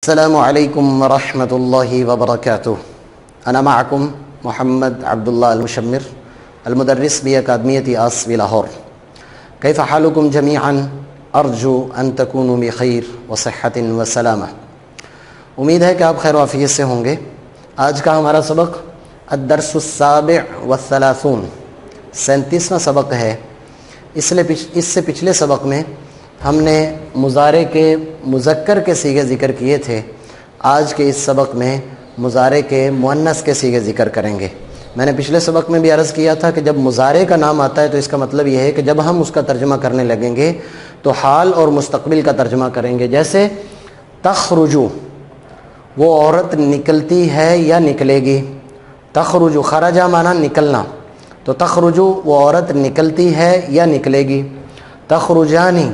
السلام علیکم ورحمۃ اللہ وبرکاتہ. انا معکم محمد عبد اللہ المشمر المدرس بأکادمیۃ آسوی لاہور. کیف حالکم جمیعا؟ ارجو ان تکونوا بخیر وصحۃ وسلامہ. امید ہے کہ آپ خیر و عافیت سے ہوں گے. آج کا ہمارا سبق الدرس السابع والثلاثون 37واں سبق ہے. اس سے پچھلے سبق میں ہم نے مضارع کے مذکر کے صیغے ذکر کیے تھے. آج کے اس سبق میں مضارع کے مؤنث کے صیغے ذکر کریں گے. میں نے پچھلے سبق میں بھی عرض کیا تھا کہ جب مضارع کا نام آتا ہے تو اس کا مطلب یہ ہے کہ جب ہم اس کا ترجمہ کرنے لگیں گے تو حال اور مستقبل کا ترجمہ کریں گے. جیسے تخرجو، وہ عورت نکلتی ہے یا نکلے گی. تخرجو، خرجہ معنی نکلنا، تو تخرجو وہ عورت نکلتی ہے یا نکلے گی. تخرجانی،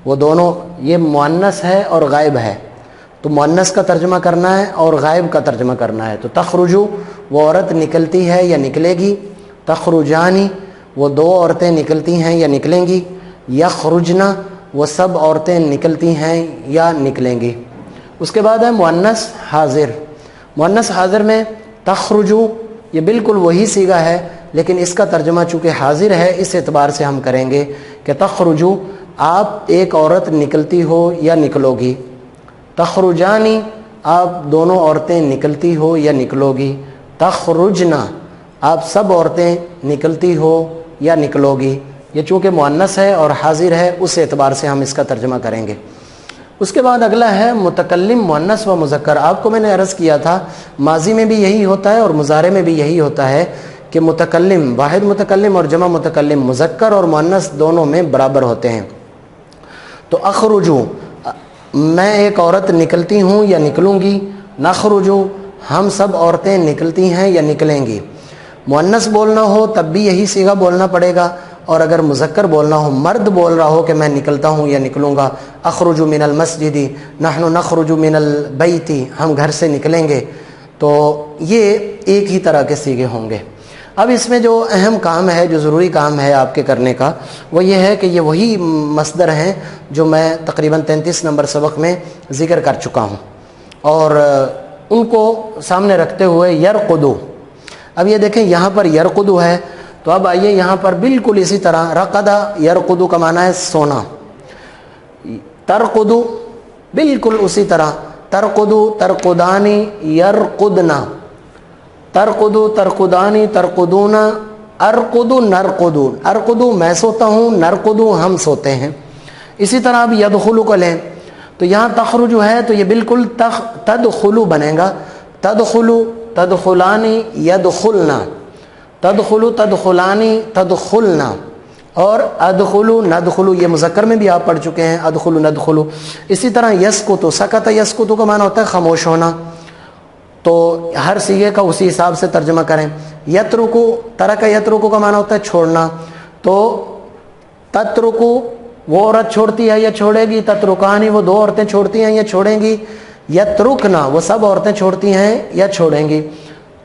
وہ دونوں، یہ مؤنث ہے اور غائب ہے، تو مؤنث کا ترجمہ کرنا ہے اور غائب کا ترجمہ کرنا ہے. تو تخرجو وہ عورت نکلتی ہے یا نکلے گی. تخرجانی وہ دو عورتیں نکلتی ہیں یا نکلیں گی. یخرجنا وہ سب عورتیں نکلتی ہیں یا نکلیں گی. اس کے بعد ہے مؤنث حاضر. مؤنث حاضر میں تخرجو یہ بالکل وہی صیغہ ہے، لیکن اس کا ترجمہ چونکہ حاضر ہے اس اعتبار سے ہم کریں گے کہ تخرجو آپ ایک عورت نکلتی ہو یا نکلو گی. تخرجانی آپ دونوں عورتیں نکلتی ہو یا نکلو گی. تخرجنا آپ سب عورتیں نکلتی ہو یا نکلو گی. یہ چونکہ مؤنث ہے اور حاضر ہے اس اعتبار سے ہم اس کا ترجمہ کریں گے. اس کے بعد اگلا ہے متکلم مؤنث و مذکر. آپ کو میں نے عرض کیا تھا ماضی میں بھی یہی ہوتا ہے اور مضارع میں بھی یہی ہوتا ہے کہ متکلم، واحد متکلم اور جمع متکلم، مذکر اور مؤنث دونوں میں برابر ہوتے ہیں. تو اخرجو میں ایک عورت نکلتی ہوں یا نکلوں گی. نخرجو ہم سب عورتیں نکلتی ہیں یا نکلیں گی. مؤنث بولنا ہو تب بھی یہی صیغہ بولنا پڑے گا، اور اگر مذکر بولنا ہو، مرد بول رہا ہو کہ میں نکلتا ہوں یا نکلوں گا، اخرج من المسجد، نحن نخرج من البیت، ہم گھر سے نکلیں گے، تو یہ ایک ہی طرح کے صیغے ہوں گے. اب اس میں جو اہم کام ہے، جو ضروری کام ہے آپ کے کرنے کا، وہ یہ ہے کہ یہ وہی مصدر ہیں جو میں تقریباً 33 نمبر سبق میں ذکر کر چکا ہوں، اور ان کو سامنے رکھتے ہوئے یرقدو. اب یہ دیکھیں یہاں پر یرقدو ہے، تو اب آئیے یہاں پر بالکل اسی طرح رقدہ یرقدو کا معنی ہے سونا. ترقدو بالکل اسی طرح، ترقدو ترقدانی یرقدنا، ترقدو ترقدانی ترقدونا، ارقدو نرقدو، ارقدو میں سوتا ہوں، نرقدو ہم سوتے ہیں. اسی طرح اب یدخلو کو لیں تو یہاں تخرجو ہے تو یہ بالکل تدخلو بنے گا. تدخلو تدخلانی یدخلنا، تدخلو تدخلانی تدخلنا، اور ادخلو ندخلو یہ مذکر میں بھی آپ پڑھ چکے ہیں، ادخلو ندخلو. اسی طرح یسکتو، سکت یسکتو کا معنی ہوتا ہے خاموش ہونا، تو ہر صیغے کا اسی حساب سے ترجمہ کریں. یترکو، ترک یترکو کا معنی ہوتا ہے چھوڑنا، تو تترکو وہ عورت چھوڑتی ہے یا چھوڑے گی، تترکانی وہ دو عورتیں چھوڑتی ہیں یا چھوڑیں گی، یترکنا وہ سب عورتیں چھوڑتی ہیں یا چھوڑیں گی.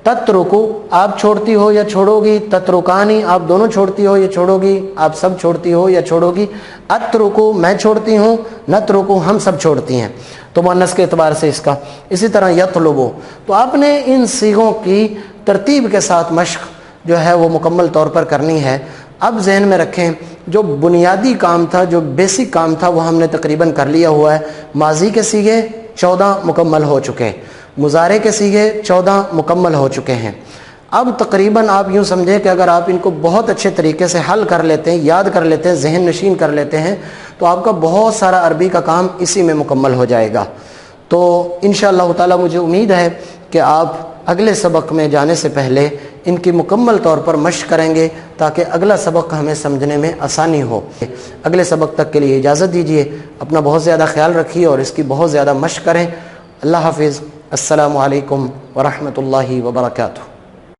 تترکو آپ چھوڑتی ہو یا چھوڑو گی، تترکانی آپ دونوں چھوڑتی ہو یا چھوڑو گی، آپ سب چھوڑتی ہو یا چھوڑو گی. اترکو میں چھوڑتی ہوں، نترکو ہم سب چھوڑتی ہیں، تو مؤنث کے اعتبار سے اس کا. اسی طرح یطلبو، تو آپ نے ان صیغوں کی ترتیب کے ساتھ مشق جو ہے وہ مکمل طور پر کرنی ہے. اب ذہن میں رکھیں جو بنیادی کام تھا، جو بیسک کام تھا، وہ ہم نے تقریباً کر لیا ہوا ہے. ماضی کے صیغے 14 مکمل ہو چکے، مضارع کے صیغے 14 مکمل ہو چکے ہیں. اب تقریباً آپ یوں سمجھیں کہ اگر آپ ان کو بہت اچھے طریقے سے حل کر لیتے ہیں، یاد کر لیتے ہیں، ذہن نشین کر لیتے ہیں، تو آپ کا بہت سارا عربی کا کام اسی میں مکمل ہو جائے گا. تو انشاءاللہ تعالی مجھے امید ہے کہ آپ اگلے سبق میں جانے سے پہلے ان کی مکمل طور پر مشق کریں گے تاکہ اگلا سبق ہمیں سمجھنے میں آسانی ہو. اگلے سبق تک کے لیے اجازت دیجیے. اپنا بہت زیادہ خیال رکھیے اور اس کی بہت زیادہ مشق کریں. اللہ حافظ. السلام علیکم ورحمۃ اللہ وبرکاتہ.